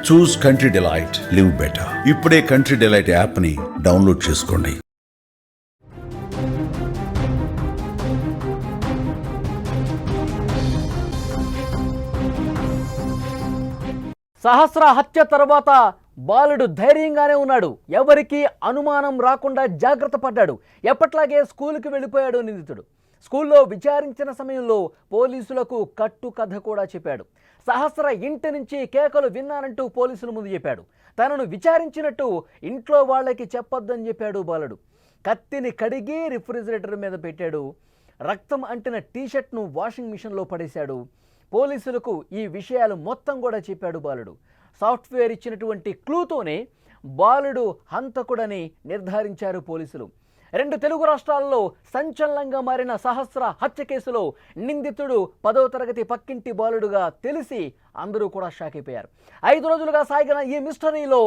చూస్ country delight, live better. ఇప్పుడే country delight యాప్ని download చేసుకోండి. సహస్ర హత్య తర్వాత బాలుడు ధైర్యంగానే ఉన్నాడు. ఎవరికి అనుమానం రాకుండా జాగ్రత్త పడ్డాడు. ఎప్పట్లాగే స్కూలుకి వెళ్ళిపోయాడు నిందితుడు. స్కూల్లో విచారించిన సమయంలో పోలీసులకు కట్టు కథ కూడా చెప్పాడు. సహస్ర ఇంటి నుంచి కేకలు విన్నానంటూ పోలీసుల ముందు చెప్పాడు. తనను విచారించినట్టు ఇంట్లో వాళ్ళకి చెప్పొద్దని చెప్పాడు బాలుడు. కత్తిని కడిగి రిఫ్రిజిరేటర్ మీద పెట్టాడు. రక్తం అంటిన టీషర్ట్ను వాషింగ్ మిషన్లో పడేశాడు. పోలీసులకు ఈ విషయాలు మొత్తం కూడా చెప్పాడు బాలుడు. సాఫ్ట్వేర్ ఇచ్చినటువంటి క్లూతోనే బాలుడు హంతకుడని నిర్ధారించారు పోలీసులు. 2 తెలుగు రాష్ట్రాల్లో సంచలనంగా మారిన సహస్ర హత్య కేసులో నిందితుడు 10వ తరగతి పక్కింటి బాలుడుగా తెలిసి అందరూ కూడా షాక్ అయిపోయారు. 5 రోజులుగా సాగిన ఈ మిస్టరీలో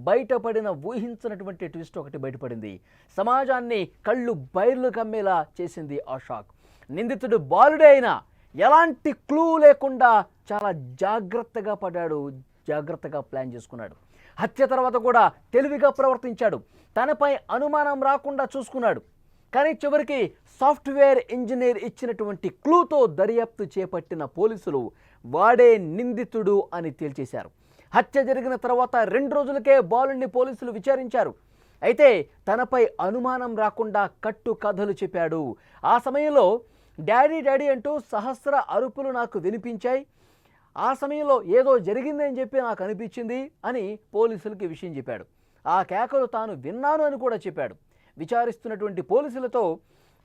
బయటపడిన ఊహించినటువంటి ట్విస్ట్ ఒకటి బయటపడింది. సమాజాన్ని కళ్ళు బైర్లు కమ్మేలా చేసింది ఆ షాక్. నిందితుడు బాలుడే అయినా ఎలాంటి క్లూ లేకుండా చాలా జాగ్రత్తగా పడ్డాడు, జాగ్రత్తగా ప్లాన్ చేసుకున్నాడు. హత్య తర్వాత కూడా తెలివిగా ప్రవర్తించాడు. తనపై అనుమానం రాకుండా చూసుకున్నాడు. కానీ చివరికి సాఫ్ట్వేర్ ఇంజనీర్ ఇచ్చినటువంటి క్లూతో దర్యాప్తు చేపట్టిన పోలీసులు వాడే నిందితుడు అని తేల్చేశారు. హత్య జరిగిన తర్వాత 2 రోజులకే బాలుడిని పోలీసులు విచారించారు. అయితే తనపై అనుమానం రాకుండా కట్టు కథలు చెప్పాడు. ఆ సమయంలో డాడీ డాడీ అంటూ సహస్ర అరుపులు నాకు వినిపించాయి. ఆ సమయంలో ఏదో జరిగిందని చెప్పి నాకు అనిపించింది అని పోలీసులకి విషయం చెప్పాడు. ఆ కేకలు తాను విన్నాను అని కూడా చెప్పాడు. విచారిస్తున్నటువంటి పోలీసులతో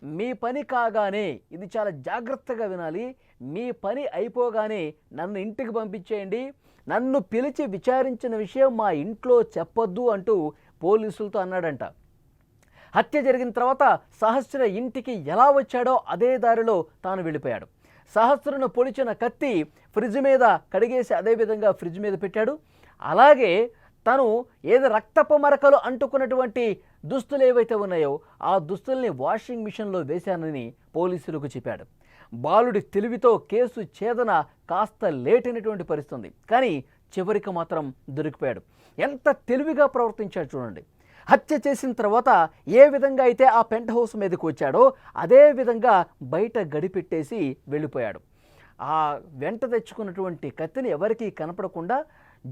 మీ పని కాగానే, ఇది చాలా జాగ్రత్తగా వినాలి, మీ పని అయిపోగానే నన్ను ఇంటికి పంపించేయండి, నన్ను పిలిచి విచారించిన విషయం మా ఇంట్లో చెప్పొద్దు అంటూ పోలీసులతో అన్నాడంట. హత్య జరిగిన తర్వాత సహస్ర ఇంటికి ఎలా వచ్చాడో అదే దారిలో తాను వెళ్ళిపోయాడు. సహస్రను పొడిచిన కత్తి ఫ్రిడ్జ్ మీద కడిగేసి అదేవిధంగా ఫ్రిడ్జ్ మీద పెట్టాడు. అలాగే తను ఏదో రక్తపు మరకలు అంటుకున్నటువంటి దుస్తులు ఏవైతే ఉన్నాయో ఆ దుస్తుల్ని వాషింగ్ మిషన్లో వేశానని పోలీసులకు చెప్పాడు. బాలుడి తెలివితో కేసు ఛేదన కాస్త లేట్ అయినటువంటి పరిస్థితి, కానీ చివరికి మాత్రం దొరికిపోయాడు. ఎంత తెలివిగా ప్రవర్తించాడు చూడండి. హత్య చేసిన తర్వాత ఏ విధంగా అయితే ఆ పెంట్ హౌస్ మీదకి వచ్చాడో అదే విధంగా బయట గడిపెట్టేసి వెళ్ళిపోయాడు. ఆ వెంట తెచ్చుకున్నటువంటి కత్తిని ఎవరికీ కనపడకుండా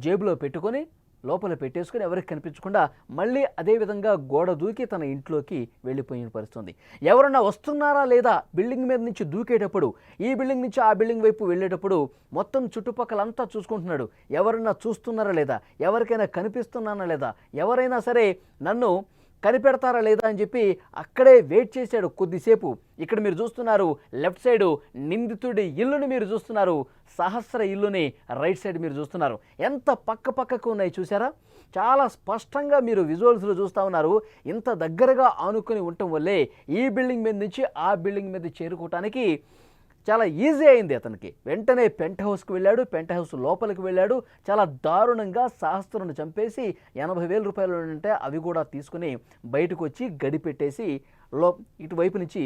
జేబులో పెట్టుకొని లోపల పెట్టేసుకొని ఎవరికి కనిపించకుండా మళ్ళీ అదేవిధంగా గోడ దూకి తన ఇంట్లోకి వెళ్ళిపోయిన పరిస్థితుంది. ఎవరన్నా వస్తున్నారా లేదా బిల్డింగ్ మీద నుంచి దూకేటప్పుడు, ఈ బిల్డింగ్ నుంచి ఆ బిల్డింగ్ వైపు వెళ్ళేటప్పుడు మొత్తం చుట్టుపక్కలంతా చూసుకుంటున్నాడు. ఎవరన్నా చూస్తున్నారా లేదా, ఎవరికైనా కనిపిస్తున్నానా లేదా, ఎవరైనా సరే నన్ను కనిపెడతారా లేదా అని చెప్పి అక్కడే వెయిట్ చేశాడు కొద్దిసేపు. ఇక్కడ మీరు చూస్తున్నారు లెఫ్ట్ సైడు నిందితుడి ఇల్లుని మీరు చూస్తున్నారు, సహస్ర ఇల్లుని రైట్ సైడ్ మీరు చూస్తున్నారు. ఎంత పక్క పక్కకు ఉన్నాయి చూసారా? చాలా స్పష్టంగా మీరు విజువల్స్లో చూస్తూ ఉన్నారు. ఇంత దగ్గరగా ఆనుకొని ఉండటం వల్లే ఈ బిల్డింగ్ మీద నుంచి ఆ బిల్డింగ్ మీద చేరుకోవటానికి చాలా ఈజీ అయింది అతనికి. వెంటనే పెంట్ హౌస్కి వెళ్ళాడు. పెంట్ హౌస్ లోపలికి వెళ్ళాడు. చాలా దారుణంగా సహస్రను చంపేసి 80,000 రూపాయలు ఉంటే అవి కూడా తీసుకుని బయటకు వచ్చి గడిపెట్టేసి ఇటువైపు నుంచి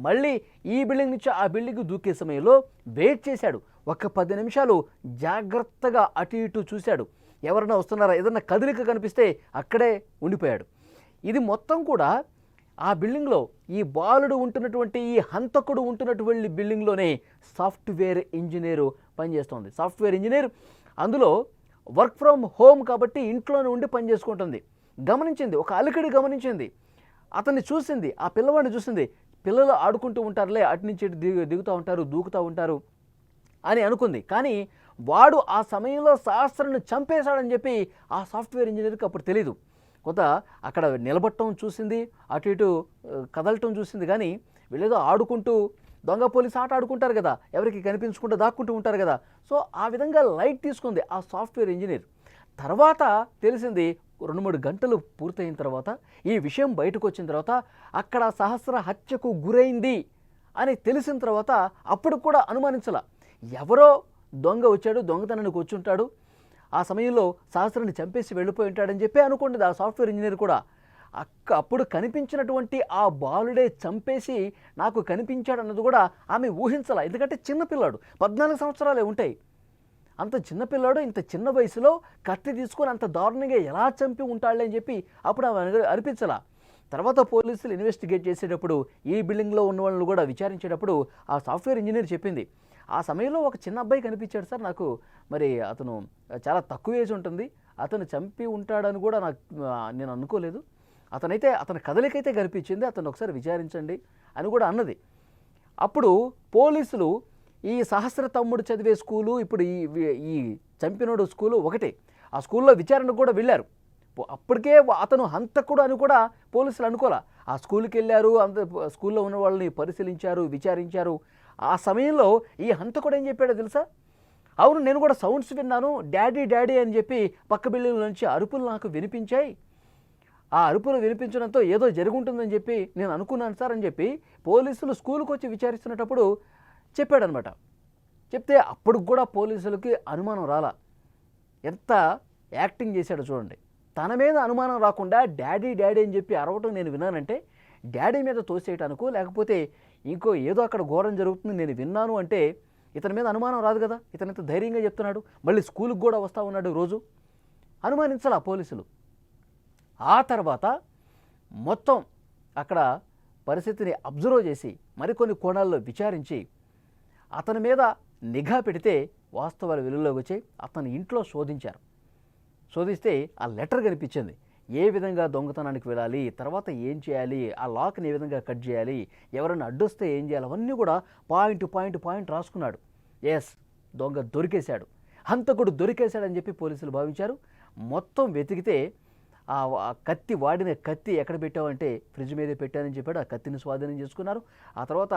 మళ్ళీ ఈ బిల్డింగ్ నుంచి ఆ బిల్డింగ్ దూకే సమయంలో వెయిట్ చేశాడు. ఒక 10 నిమిషాలు జాగ్రత్తగా అటు ఇటు చూశాడు. ఎవరైనా వస్తున్నారా, ఏదన్నా కదలిక కనిపిస్తే అక్కడే ఉండిపోయాడు. ఇది మొత్తం కూడా ఆ బిల్డింగ్లో ఈ బాలుడు ఉంటున్నటువంటి, ఈ హంతకుడు ఉంటున్నటువంటి బిల్డింగ్లోనే సాఫ్ట్వేర్ ఇంజనీరు పనిచేస్తుంది. సాఫ్ట్వేర్ ఇంజనీర్ అందులో వర్క్ ఫ్రమ్ హోమ్ కాబట్టి ఇంట్లోనే ఉండి పనిచేసుకుంటుంది. గమనించింది, ఒక అలికిడి గమనించింది. అతన్ని చూసింది, ఆ పిల్లవాడిని చూసింది. పిల్లలు ఆడుకుంటూ ఉంటారులే, అటు నుంచి ఇటు దిగుతూ ఉంటారు, దూకుతూ ఉంటారు అని అనుకుంది. కానీ వాడు ఆ సమయంలో సహస్రను చంపేశాడని చెప్పి ఆ సాఫ్ట్వేర్ ఇంజనీర్కి అప్పుడు తెలీదు. కొంత అక్కడ నిలబట్టడం చూసింది, అటు ఇటు కదలటం చూసింది. కానీ వీళ్ళేదో ఆడుకుంటూ దొంగ పోలీస్ ఆట ఆడుకుంటారు కదా, ఎవరికి కనిపించకుండా దాక్కుంటూ ఉంటారు కదా. సో ఆ విధంగా లైట్ తీసుకుంది ఆ సాఫ్ట్వేర్ ఇంజనీర్. తర్వాత తెలిసింది 2-3 గంటలు పూర్తయిన తర్వాత, ఈ విషయం బయటకు వచ్చిన తర్వాత, అక్కడ సహస్ర హత్యకు గురైంది అని తెలిసిన తర్వాత అప్పుడు కూడా అనుమానించాల. ఎవరో దొంగ వచ్చాడు, దొంగతనానికి వచ్చి ఉంటాడు, ఆ సమయంలో సహస్రాన్ని చంపేసి వెళ్ళిపోయి ఉంటాడని చెప్పి అనుకుంటుంది ఆ సాఫ్ట్వేర్ ఇంజనీర్ కూడా. అప్పుడు కనిపించినటువంటి ఆ బాలుడే చంపేసి నాకు కనిపించాడు అన్నది కూడా ఆమె ఊహించాల. ఎందుకంటే చిన్నపిల్లాడు, 14 సంవత్సరాలే ఉంటాయి. అంత చిన్నపిల్లాడు ఇంత చిన్న వయసులో కత్తి తీసుకొని అంత దారుణంగా ఎలా చంపి ఉంటాడులే అని చెప్పి అప్పుడు అనిపించలా. తర్వాత పోలీసులు ఇన్వెస్టిగేట్ చేసేటప్పుడు ఈ బిల్డింగ్లో ఉన్న వాళ్ళని కూడా విచారించేటప్పుడు ఆ సాఫ్ట్వేర్ ఇంజనీర్ చెప్పింది, ఆ సమయంలో ఒక చిన్న అబ్బాయి కనిపించాడు సార్ నాకు, మరి అతను చాలా తక్కువ ఏజ్ ఉంటుంది, అతను చంపి ఉంటాడని కూడా నేను అనుకోలేదు, అతని కదలికైతే కనిపించింది, అతను ఒకసారి విచారించండి అని కూడా అన్నది. అప్పుడు పోలీసులు ఈ సహస్ర తమ్ముడు చదివే స్కూలు ఇప్పుడు ఈ చంపినోడు స్కూలు ఒకటే, ఆ స్కూల్లో విచారణకు కూడా వెళ్ళారు. అప్పటికే అతను హంతకుడు అని కూడా పోలీసులు అనుకోలే. ఆ స్కూల్కి వెళ్ళారు, స్కూల్లో ఉన్న వాళ్ళని పరిశీలించారు, విచారించారు. ఆ సమయంలో ఈ హంతకుడు ఏం చెప్పాడో తెలుసా? అవును, నేను కూడా సౌండ్స్ విన్నాను, డాడీ డాడీ అని చెప్పి పక్క బిల్డింగ్ నుంచి అరుపులు నాకు వినిపించాయి, ఆ అరుపులు వినిపించడంతో ఏదో జరుగుంటుందని చెప్పి నేను అనుకున్నాను సార్ అని చెప్పి పోలీసులు స్కూల్కి వచ్చి విచారిస్తున్నప్పుడు చెప్పాడనమాట. చెప్తే అప్పుడు కూడా పోలీసులకి అనుమానం రాలా. ఎంత యాక్టింగ్ చేశాడో చూడండి. తన మీద అనుమానం రాకుండా డాడీ డాడీ అని చెప్పి అరవటం నేను విన్నానంటే డాడీ మీద తోసేయటానికో లేకపోతే ఇంకో ఏదో అక్కడ ఘోరం జరుగుతుంది నేను విన్నాను అంటే ఇతని మీద అనుమానం రాదు కదా. ఇతనింత ధైర్యంగా చెప్తున్నాడు, మళ్ళీ స్కూల్కి కూడా వస్తూ ఉన్నాడు రోజు, అనుమానించాల పోలీసులు. ఆ తర్వాత మొత్తం అక్కడ పరిస్థితిని అబ్జర్వ్ చేసి మరికొన్ని కోణాల్లో విచారించి అతని మీద నిఘా పెడితే వాస్తవాలు వెలుగులోకి వచ్చాయి. అతని ఇంట్లో శోధిస్తే ఆ లెటర్ కనిపించింది. ఏ విధంగా దొంగతనానికి వెళ్ళాలి, తర్వాత ఏం చేయాలి, ఆ లాక్ని ఏ విధంగా కట్ చేయాలి, ఎవరైనా అడ్డొస్తే ఏం చేయాలి, అవన్నీ కూడా పాయింట్ రాసుకున్నాడు. ఎస్, దొంగ దొరికేశాడు, హంతకుడు దొరికేశాడని చెప్పి పోలీసులు భావించారు. మొత్తం వెతికితే ఆ కత్తి, వాడిన కత్తి ఎక్కడ పెట్టావంటే ఫ్రిడ్జ్ మీదే పెట్టానని చెప్పాడు. ఆ కత్తిని స్వాధీనం చేసుకున్నారు. ఆ తర్వాత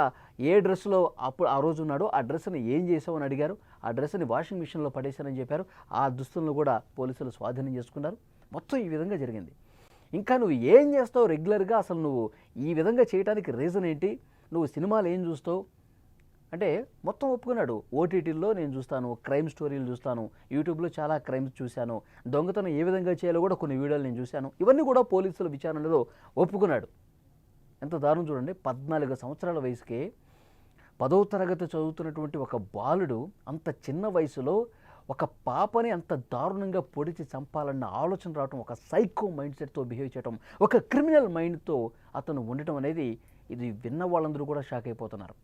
ఏ డ్రెస్లో అప్పుడు ఆ రోజు ఉన్నాడో ఆ డ్రెస్ని ఏం చేసావు అని అడిగారు. ఆ డ్రెస్ని వాషింగ్ మిషన్లో పడేశానని చెప్పారు. ఆ దుస్తులను కూడా పోలీసులు స్వాధీనం చేసుకున్నారు. మొత్తం ఈ విధంగా జరిగింది. ఇంకా నువ్వు ఏం చేస్తావు రెగ్యులర్గా, అసలు నువ్వు ఈ విధంగా చేయడానికి రీజన్ ఏంటి, నువ్వు సినిమాలు ఏం చూస్తావు అంటే మొత్తం ఒప్పుకున్నాడు. ఓటీటీల్లో నేను చూస్తాను, క్రైమ్ స్టోరీలు చూస్తాను, యూట్యూబ్లో చాలా క్రైమ్స్ చూశాను, దొంగతనం ఏ విధంగా చేయాలో కూడా కొన్ని వీడియోలు నేను చూశాను, ఇవన్నీ కూడా పోలీసుల విచారణలో ఒప్పుకున్నాడు. ఎంత దారుణం చూడండి. 14 సంవత్సరాల వయసుకే 10వ తరగతి చదువుతున్నటువంటి ఒక బాలుడు అంత చిన్న వయసులో ఒక పాపని అంత దారుణంగా పొడిచి చంపాలన్న ఆలోచన రావటం, ఒక సైకో మైండ్ సెట్తో బిహేవ్ చేయటం, ఒక క్రిమినల్ మైండ్తో అతను ఉండటం అనేది ఇది విన్న వాళ్ళందరూ కూడా షాక్ అయిపోతున్నారు.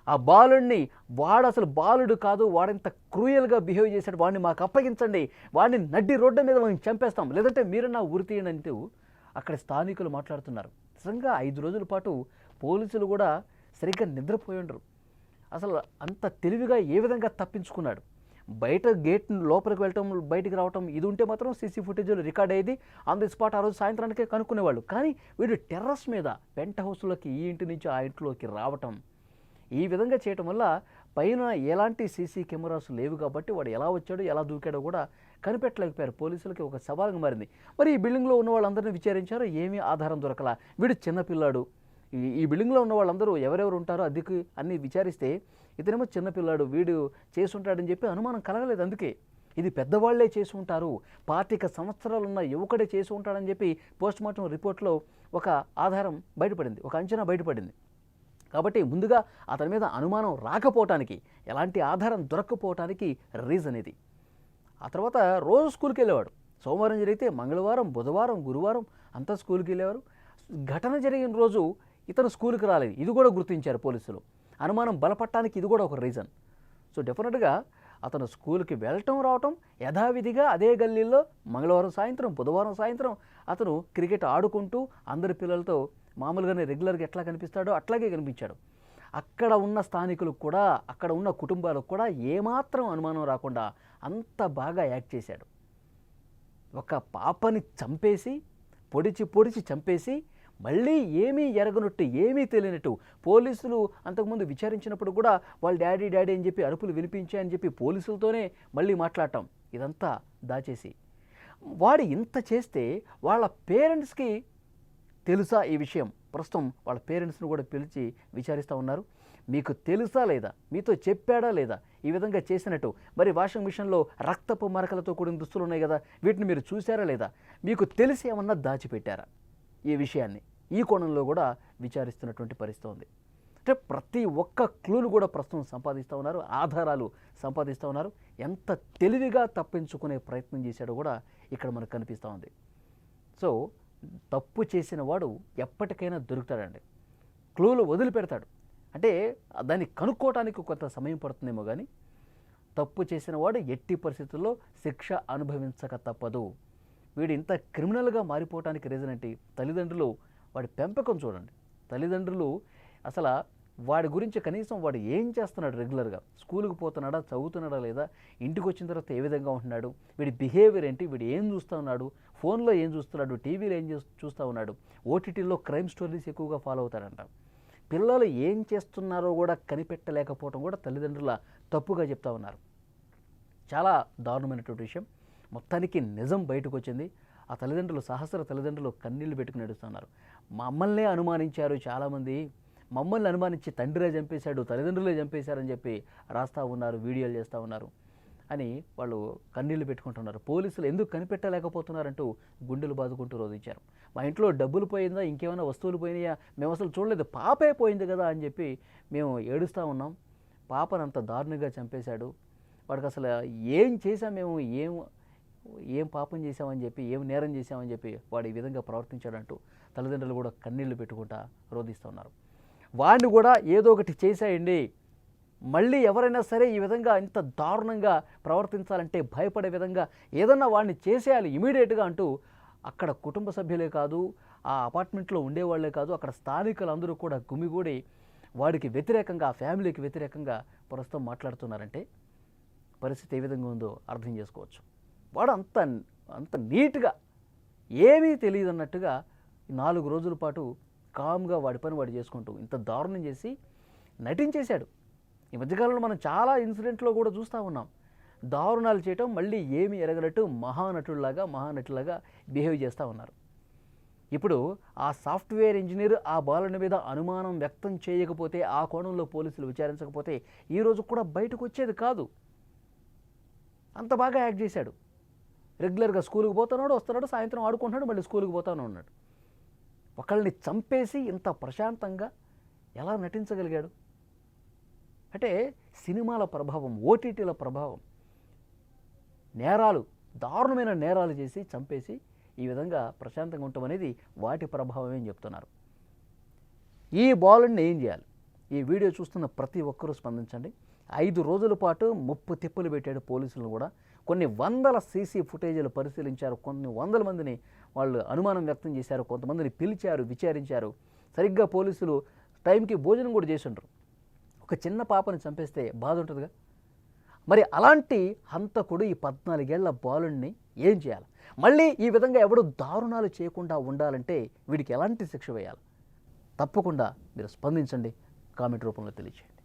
ఆ బాలుడిని, వాడు అసలు బాలుడు కాదు, వాడంత క్రూయల్గా బిహేవ్ చేశాడు, వాడిని మాకు అప్పగించండి, వాడిని నడ్డి రోడ్డు మీద మేము చంపేస్తాం, లేదంటే మీరు నా ఉరి తీయండి అంటూ అక్కడ స్థానికులు మాట్లాడుతున్నారు. నిజంగా 5 రోజుల పాటు పోలీసులు కూడా సరిగ్గా నిద్రపోయి ఉండరు. అసలు అంత తెలివిగా ఏ విధంగా తప్పించుకున్నాడు. బయట గేట్ లోపలికి వెళ్ళటం, బయటికి రావటం ఇది ఉంటే మాత్రం సీసీ ఫుటేజ్లో రికార్డ్ అయ్యేది, ఆన్ ది స్పాట్ ఆ రోజు సాయంత్రానికే కనుక్కునేవాళ్ళు. కానీ వీడు టెర్రస్ మీద పెంట్ హౌస్లోకి ఈ ఇంటి నుంచి ఆ ఇంట్లోకి రావటం, ఈ విధంగా చేయటం వల్ల పైన ఎలాంటి సీసీ కెమెరాస్ లేవు కాబట్టి వాడు ఎలా వచ్చాడో ఎలా దూకాడో కూడా కనిపెట్టలేకపోయారు. పోలీసులకి ఒక సవాలుగా మారింది. మరి ఈ బిల్డింగ్లో ఉన్న వాళ్ళందరినీ విచారించారో ఏమీ ఆధారం దొరకలా. వీడు చిన్నపిల్లాడు, ఈ బిల్డింగ్లో ఉన్న వాళ్ళందరూ ఎవరెవరు ఉంటారో అద్దెకి అన్నీ విచారిస్తే ఇతనేమో చిన్నపిల్లాడు, వీడు చేసుంటాడని చెప్పి అనుమానం కలగలేదు. అందుకే ఇది పెద్దవాళ్లే చేసి ఉంటారు, 25 సంవత్సరాలు ఉన్న యువకుడే చేసి ఉంటాడని చెప్పి పోస్ట్మార్టం రిపోర్ట్లో ఒక ఆధారం బయటపడింది, ఒక అంచనా బయటపడింది. కాబట్టి ముందుగా అతని మీద అనుమానం రాకపోవటానికి, ఎలాంటి ఆధారం దొరక్కపోవటానికి రీజన్ ఇది. ఆ తర్వాత రోజు స్కూల్కి వెళ్ళేవాడు. సోమవారం జరిగితే మంగళవారం, బుధవారం, గురువారం అంతా స్కూల్కి వెళ్ళేవారు. ఘటన జరిగిన రోజు ఇతను స్కూల్కి రాలేదు, ఇది కూడా గుర్తించారు పోలీసులు. అనుమానం బలపడటానికి ఇది కూడా ఒక రీజన్. సో డెఫినెట్గా అతను స్కూల్కి వెళ్ళటం రావటం యథావిధిగా అదే గల్లీల్లో మంగళవారం సాయంత్రం, బుధవారం సాయంత్రం అతను క్రికెట్ ఆడుకుంటూ అందరి పిల్లలతో మామూలుగానే రెగ్యులర్గా ఎట్లా కనిపిస్తాడో అట్లాగే కనిపించాడు. అక్కడ ఉన్న స్థానికులకు కూడా, అక్కడ ఉన్న కుటుంబాలకు కూడా ఏమాత్రం అనుమానం రాకుండా అంత బాగా యాక్ట్ చేశాడు. ఒక పాపని చంపేసి, పొడిచి చంపేసి, మళ్ళీ ఏమీ ఎరగనట్టు, ఏమీ తెలియనట్టు పోలీసులు అంతకుముందు విచారించినప్పుడు కూడా వాళ్ళు డాడీ డాడీ అని చెప్పి అరుపులు వినిపించాయని చెప్పి పోలీసులతోనే మళ్ళీ మాట్లాడటం, ఇదంతా దాచేసి వాడు ఇంత చేస్తే వాళ్ళ పేరెంట్స్కి తెలుసా ఈ విషయం? ప్రస్తుతం వాళ్ళ పేరెంట్స్ను కూడా పిలిచి విచారిస్తూ ఉన్నారు. మీకు తెలుసా లేదా, మీతో చెప్పాడా లేదా ఈ విధంగా చేసినట్టు? మరి వాషింగ్ మిషన్లో రక్తపు మరకలతో కూడిన దుస్తులు ఉన్నాయి కదా, వీటిని మీరు చూసారా లేదా, మీకు తెలిసి ఏమన్నా దాచిపెట్టారా? ఈ విషయాన్ని ఈ కోణంలో కూడా విచారిస్తున్నటువంటి పరిస్థితి ఉంది. అంటే ప్రతి ఒక్క క్లూను కూడా ప్రస్తుతం సంపాదిస్తూ ఉన్నారు, ఆధారాలు సంపాదిస్తూ ఉన్నారు. ఎంత తెలివిగా తప్పించుకునే ప్రయత్నం చేశాడో కూడా ఇక్కడ మనకు కనిపిస్తూ ఉంది. సో తప్పు చేసిన వాడు ఎప్పటికైనా దొరుకుతాడండి, క్లూలు వదిలిపెడతాడు. అంటే దాన్ని కనుక్కోవటానికి కొంత సమయం పడుతుందేమో కానీ తప్పు చేసిన వాడు ఎట్టి పరిస్థితుల్లో శిక్ష అనుభవించక తప్పదు. వీడు ఇంత క్రిమినల్గా మారిపోవటానికి రీజన్ ఏంటి? తల్లిదండ్రులు వాడి పెంపకం చూడండి. తల్లిదండ్రులు అసలు వాడి గురించి కనీసం వాడు ఏం చేస్తున్నాడు, రెగ్యులర్గా స్కూల్కి పోతున్నాడా, చదువుతున్నాడా లేదా, ఇంటికి వచ్చిన తర్వాత ఏ విధంగా ఉంటున్నాడు, వీడి బిహేవియర్ ఏంటి, వీడు ఏం చూస్తూ ఉన్నాడు, ఫోన్లో ఏం చూస్తున్నాడు, టీవీలో ఏం చూస్తూ ఉన్నాడు, ఓటీటీలో క్రైమ్ స్టోరీస్ ఎక్కువగా ఫాలో అవుతాడంట. పిల్లలు ఏం చేస్తున్నారో కూడా కనిపెట్టలేకపోవడం కూడా తల్లిదండ్రుల తప్పుగా చెప్తా ఉన్నారు. చాలా దారుణమైనటువంటి విషయం. మొత్తానికి నిజం బయటకు వచ్చింది. ఆ తల్లిదండ్రులు, సహస్ర తల్లిదండ్రులు కన్నీళ్లు పెట్టుకుని నడుస్తున్నారు. మమ్మల్నే అనుమానించారు చాలామంది, మమ్మల్ని అనుమానించి తండ్రినే చంపేశాడు, తల్లిదండ్రులే చంపేశారని చెప్పి రాస్తూ ఉన్నారు, వీడియోలు చేస్తూ ఉన్నారు అని వాళ్ళు కన్నీళ్లు పెట్టుకుంటున్నారు. పోలీసులు ఎందుకు కనిపెట్టలేకపోతున్నారంటూ గుండెలు బాదుకుంటూ రోధించారు. మా ఇంట్లో డబ్బులు పోయిందా, ఇంకేమైనా వస్తువులు పోయినాయా, మేము అసలు చూడలేదు, పాపే పోయింది కదా అని చెప్పి మేము ఏడుస్తూ ఉన్నాం. పాపను అంత దారుణంగా చంపేశాడు, వాడికి అసలు ఏం చేశాం మేము, ఏం పాపం చేశామని చెప్పి, ఏం నేరం చేశామని చెప్పి వాడు ఈ విధంగా ప్రవర్తించాడంటూ తల్లిదండ్రులు కూడా కన్నీళ్లు పెట్టుకుంటా రోధిస్తూ ఉన్నారు. వాడిని కూడా ఏదో ఒకటి చేసేయండి, మళ్ళీ ఎవరైనా సరే ఈ విధంగా ఇంత దారుణంగా ప్రవర్తించాలంటే భయపడే విధంగా ఏదన్నా వాడిని చేసేయాలి ఇమీడియట్గా అంటూ అక్కడ కుటుంబ సభ్యులే కాదు, ఆ అపార్ట్మెంట్లో ఉండేవాళ్లే కాదు, అక్కడ స్థానికులందరూ కూడా గుమిగూడి వాడికి వ్యతిరేకంగా, ఆ ఫ్యామిలీకి వ్యతిరేకంగా ప్రస్తుతం మాట్లాడుతున్నారంటే పరిస్థితి ఏ విధంగా ఉందో అర్థం చేసుకోవచ్చు. వాడు అంత నీట్గా ఏమీ తెలియదు అన్నట్టుగా 4 రోజుల పాటు కామ్గా వాడి పని వాడు చేసుకుంటూ ఇంత దారుణం చేసి నటించేశాడు. ఈ మధ్యకాలంలో మనం చాలా ఇన్సిడెంట్లో కూడా చూస్తూ ఉన్నాం. దారుణాలు చేయటం, మళ్ళీ ఏమీ ఎరగనట్టు మహానటులాగా బిహేవ్ చేస్తూ ఉన్నారు. ఇప్పుడు ఆ సాఫ్ట్వేర్ ఇంజనీర్ ఆ బాలుని మీద అనుమానం వ్యక్తం చేయకపోతే, ఆ కోణంలో పోలీసులు విచారించకపోతే ఈరోజు కూడా బయటకు వచ్చేది కాదు. అంత బాగా యాక్ట్ చేశాడు. రెగ్యులర్గా స్కూల్కి పోతున్నాడు, వస్తున్నాడు, సాయంత్రం ఆడుకుంటున్నాడు, మళ్ళీ స్కూల్కి పోతానే ఉన్నాడు. ఒకళ్ళని చంపేసి ఇంత ప్రశాంతంగా ఎలా నటించగలిగాడు? అంటే సినిమాల ప్రభావం, ఓటీటీల ప్రభావం, దారుణమైన నేరాలు చేసి చంపేసి ఈ విధంగా ప్రశాంతంగా ఉండటం అనేది వాటి ప్రభావమే అని చెప్తున్నారు. ఈ బాలుడిని ఏం చేయాలి? ఈ వీడియో చూస్తున్న ప్రతి ఒక్కరూ స్పందించండి. 5 రోజుల పాటు ముప్పు తిప్పులు పెట్టాడు పోలీసులను కూడా. కొన్ని వందల సీసీ ఫుటేజీలు పరిశీలించారు, కొన్ని వందల మందిని వాళ్ళు అనుమానం వ్యక్తం చేశారు, కొంతమందిని పిలిచారు, విచారించారు. సరిగ్గా పోలీసులు టైంకి భోజనం కూడా చేసి ఉండరు. ఒక చిన్న పాపని చంపేస్తే బాధ ఉంటుందిగా. మరి అలాంటి హంతకుడు ఈ 14 ఏళ్ల బాలుడిని ఏం చేయాలి? మళ్ళీ ఈ విధంగా ఎవడు దారుణాలు చేయకుండా ఉండాలంటే వీడికి ఎలాంటి శిక్ష వేయాలి? తప్పకుండా మీరు స్పందించండి, కామెంట్ రూపంలో తెలియజేయండి.